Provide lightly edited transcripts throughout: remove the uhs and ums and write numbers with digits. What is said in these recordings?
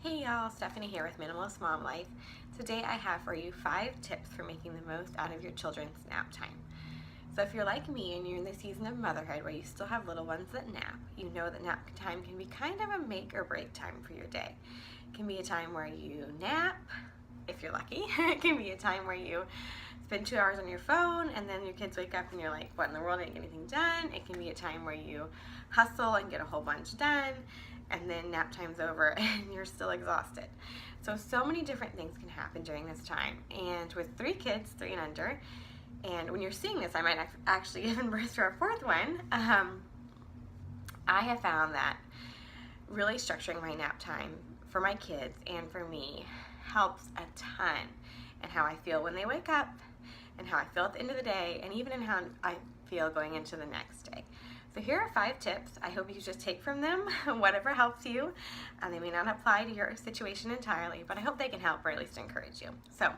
Hey y'all, Stephanie here with Minimalist Mom Life. Today I have for you 5 tips for making the most out of your children's nap time. So if you're like me and you're in the season of motherhood where you still have little ones that nap, you know that nap time can be kind of a make or break time for your day. It can be a time where you nap, if you're lucky. It can be a time where you spend 2 hours on your phone and then your kids wake up and you're like, what in the world, I didn't get anything done. It can be a time where you hustle and get a whole bunch done, and then nap time's over and you're still exhausted. So many different things can happen during this time. And with 3 kids, 3 and under, and when you're seeing this, I might actually give birth to our 4th one, I have found that really structuring my nap time for my kids and for me helps a ton in how I feel when they wake up, and how I feel at the end of the day, and even in how I feel going into the next day. So here are 5 tips. I hope you just take from them whatever helps you. They may not apply to your situation entirely, but I hope they can help or at least encourage you. So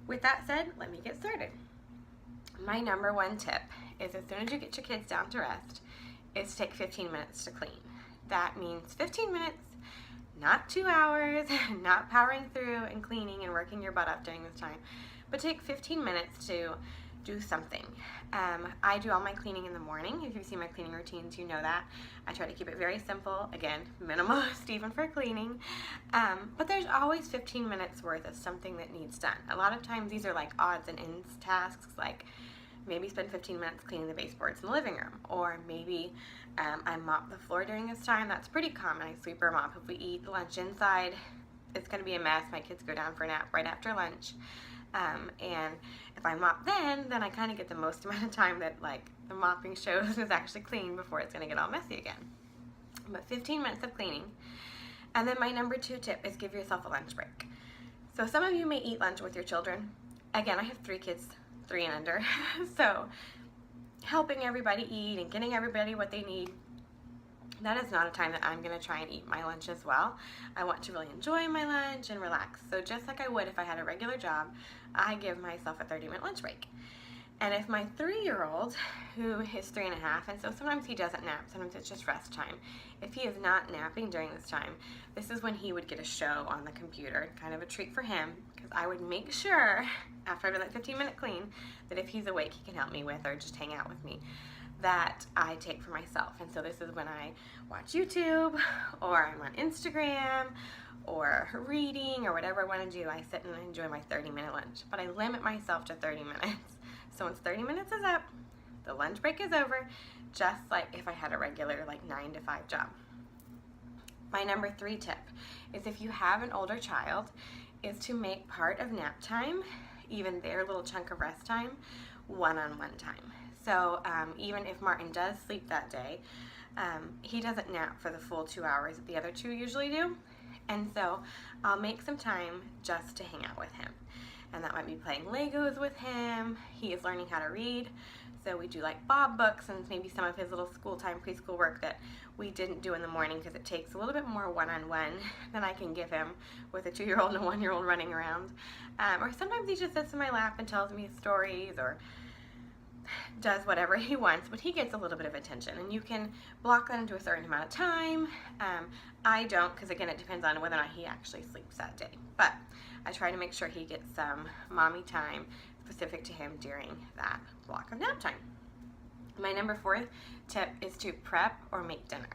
with that said, let me get started. My number 1 tip is, as soon as you get your kids down to rest, is to take 15 minutes to clean. That means 15 minutes, not 2 hours, not powering through and cleaning and working your butt off during this time, but take 15 minutes to do something. I do all my cleaning in the morning. If you've seen my cleaning routines, you know that. I try to keep it very simple. Again, minimalist even for cleaning. But there's always 15 minutes worth of something that needs done. A lot of times these are like odds and ends tasks, like maybe spend 15 minutes cleaning the baseboards in the living room, or maybe I mop the floor during this time. That's pretty common. I sweep or mop. If we eat lunch inside, it's going to be a mess. My kids go down for a nap right after lunch. And if I mop then I kind of get the most amount of time that like the mopping shows is actually clean before it's going to get all messy again. But 15 minutes of cleaning. And then my number 2 tip is give yourself a lunch break. So some of you may eat lunch with your children. Again, I have 3 kids, 3 and under. So helping everybody eat and getting everybody what they need, that is not a time that I'm going to try and eat my lunch as well. I want to really enjoy my lunch and relax. So just like I would if I had a regular job, I give myself a 30-minute lunch break. And if my 3-year-old, who is 3 and a half, and so sometimes he doesn't nap, sometimes it's just rest time. If he is not napping during this time, this is when he would get a show on the computer, kind of a treat for him, because I would make sure, after I do that 15-minute clean, that if he's awake, he can help me with or just hang out with me, that I take for myself. And so this is when I watch YouTube, or I'm on Instagram, or reading, or whatever I want to do. I sit and enjoy my 30-minute lunch, but I limit myself to 30 minutes. So once 30 minutes is up, the lunch break is over, just like if I had a regular like 9 to 5 job. My number 3 tip is, if you have an older child, is to make part of nap time, even their little chunk of rest time, one-on-one time. So even if Martin does sleep that day, he doesn't nap for the full 2 hours that the other 2 usually do. And so I'll make some time just to hang out with him. And that might be playing Legos with him. He is learning how to read. So we do like Bob books and maybe some of his little school time preschool work that we didn't do in the morning, because it takes a little bit more one-on-one than I can give him with a 2-year-old and a 1-year-old running around. Or sometimes he just sits in my lap and tells me stories, or does whatever he wants, but he gets a little bit of attention, and you can block that into a certain amount of time. I don't, because again, it depends on whether or not he actually sleeps that day, but I try to make sure he gets some mommy time specific to him during that block of nap time. My number 4 tip is to prep or make dinner.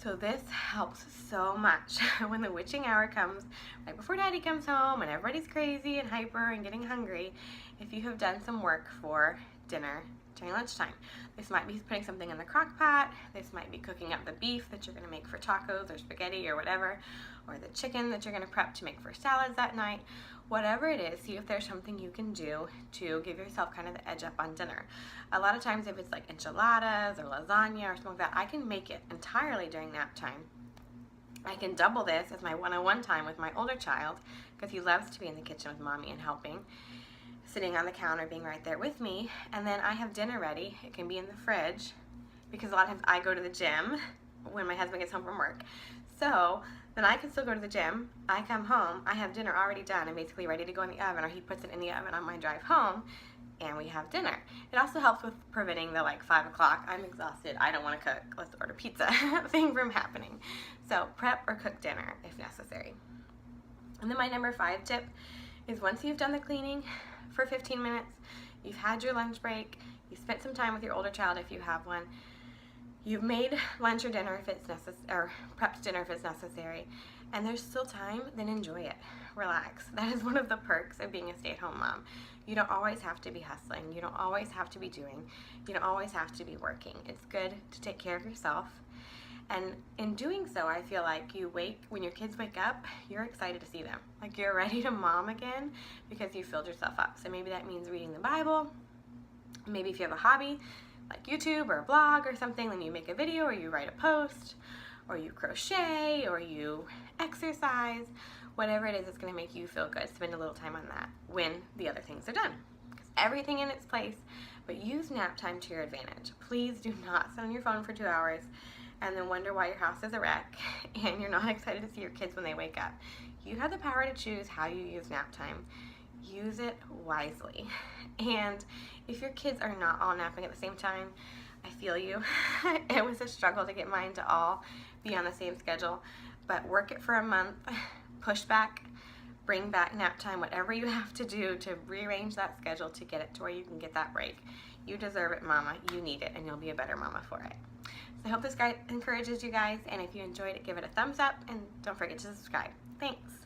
So this helps so much when the witching hour comes, right before Daddy comes home and everybody's crazy and hyper and getting hungry. If you have done some work for dinner during lunchtime, this might be putting something in the crock pot, this might be cooking up the beef that you're going to make for tacos or spaghetti or whatever, or the chicken that you're going to prep to make for salads that night. Whatever it is, see if there's something you can do to give yourself kind of the edge up on dinner. A lot of times if it's like enchiladas or lasagna or something like that, I can make it entirely during nap time. I can double this as my one-on-one time with my older child, because he loves to be in the kitchen with mommy and helping, sitting on the counter, being right there with me. And then I have dinner ready. It can be in the fridge, because a lot of times I go to the gym when my husband gets home from work. So then I can still go to the gym. I come home, I have dinner already done and basically ready to go in the oven, or he puts it in the oven on my drive home, and we have dinner. It also helps with preventing the 5 o'clock, I'm exhausted, I don't want to cook, let's order pizza thing from happening. So prep or cook dinner if necessary. And then my number 5 tip is, once you've done the cleaning for 15 minutes, you've had your lunch break, you spent some time with your older child if you have one, you've made lunch or dinner if it's necessary, or prepped dinner if it's necessary, and there's still time, then enjoy it. Relax. That is one of the perks of being a stay-at-home mom. You don't always have to be hustling. You don't always have to be doing. You don't always have to be working. It's good to take care of yourself. And in doing so, I feel like when your kids wake up, you're excited to see them. Like you're ready to mom again because you filled yourself up. So maybe that means reading the Bible. Maybe if you have a hobby like YouTube or a blog or something, then you make a video or you write a post or you crochet or you exercise. Whatever it is that's going to make you feel good, spend a little time on that when the other things are done. Because everything in its place, but use nap time to your advantage. Please do not sit on your phone for 2 hours and then wonder why your house is a wreck and you're not excited to see your kids when they wake up. You have the power to choose how you use nap time. Use it wisely. And if your kids are not all napping at the same time, I feel you. It was a struggle to get mine to all be on the same schedule, but work it for a month, push back, bring back nap time, whatever you have to do to rearrange that schedule to get it to where you can get that break. You deserve it, mama. You need it, and you'll be a better mama for it. So I hope this guide encourages you guys, and if you enjoyed it, give it a thumbs up, and don't forget to subscribe. Thanks.